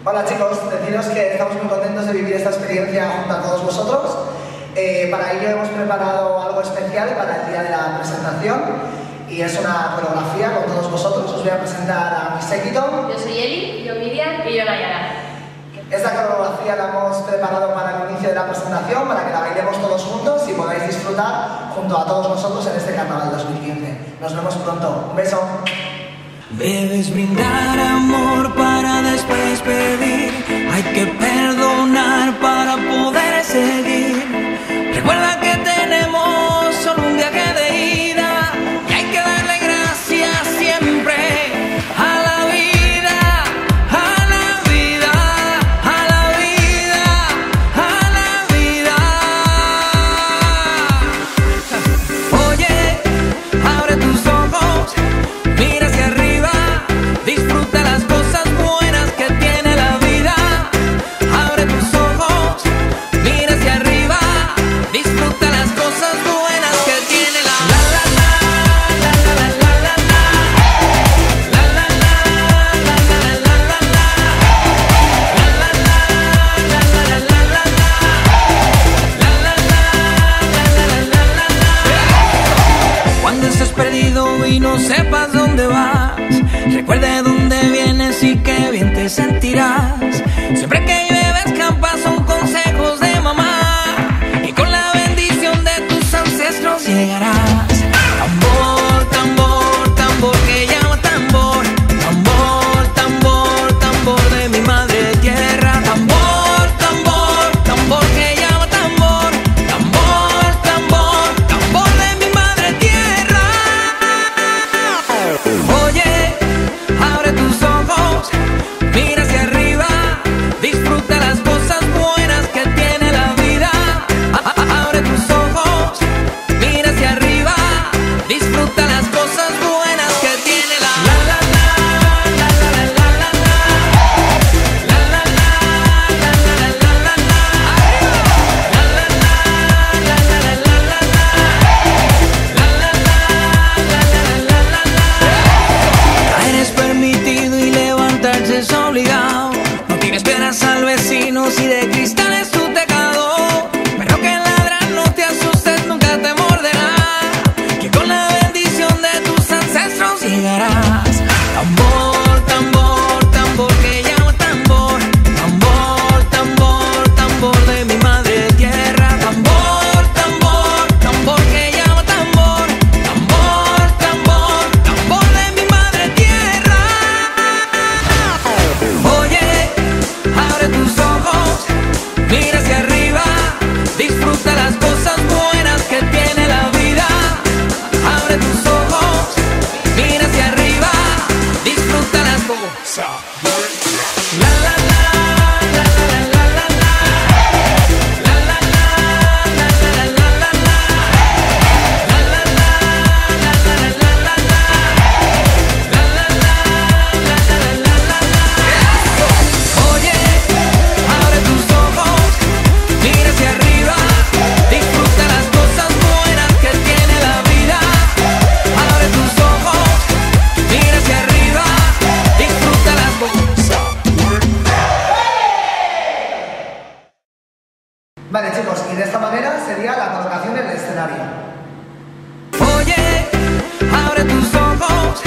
Hola chicos, deciros que estamos muy contentos de vivir esta experiencia junto a todos vosotros. Para ello hemos preparado algo especial para el día de la presentación y es una coreografía con todos vosotros. Os voy a presentar a mi séquito. Yo soy Eli, yo Miriam y yo Nayara. Esta coreografía la hemos preparado para el inicio de la presentación, para que la bailemos todos juntos y podáis disfrutar junto a todos nosotros en este Carnaval 2015. Nos vemos pronto. Un beso. Debes brindar amor para después pedir. Hay que perdonar para poder seguir. Recuerda que tenemos solo un viaje de ida y hay que darle gracias siempre a la vida, a la vida, a la vida, a la vida. Oye, abre tus ojos, mira hacia arriba. Disfruta las cosas buenas que tiene la vida. Abre tus ojos, mira hacia arriba. Disfruta las cosas buenas que tiene la la la la la la la la la la la la la. Cuando estés perdido y no sepas dónde vas, recuerde dónde vienes y qué bien te sentirás. Siempre que llueve escampa son consejos de mamá y con la bendición de tus ancestros llegarás. Tambor, tambor, tambor que llama tambor. Tambor, tambor, tambor de mi madre tierra. Tambor, tambor, tambor que llama tambor. Tambor, tambor, tambor de mi madre tierra. Oye, abre tus ojos, mira hacia arriba, disfruta las cosas buenas que tiene la vida. Abre tus ojos, mira hacia arriba, disfruta las cosas buenas que tiene la la la la la la la la la la la la la la. Caer es permitido y levantarse es obligado. No tienes piedras al vecino si de cristal es tu tejado. Pero que ladrar no te asustes, nunca te morderá, que con la bendición de tus ancestros llegarás. Tambor, tambor, tambor que llama tambor. Tambor, tambor, tambor de mi madre tierra. Tambor, tambor, tambor que llama tambor. Tambor, tambor, tambor de mi madre tierra. Oye, abre tus ojos, mira hacia arriba, disfruta las cosas buenas que tiene la vida. Abre tus ojos, mira hacia arriba, disfruta las cosas. La la la la la la la la la la la la la la la. Oye, abre tus ojos, mira hacia arriba, disfruta las cosas buenas que tiene la vida. Abre tus ojos, mira hacia arriba, disfruta las cosas. Vale chicos, y de esta manera sería la colocación en el escenario. Oye, abre tus ojos,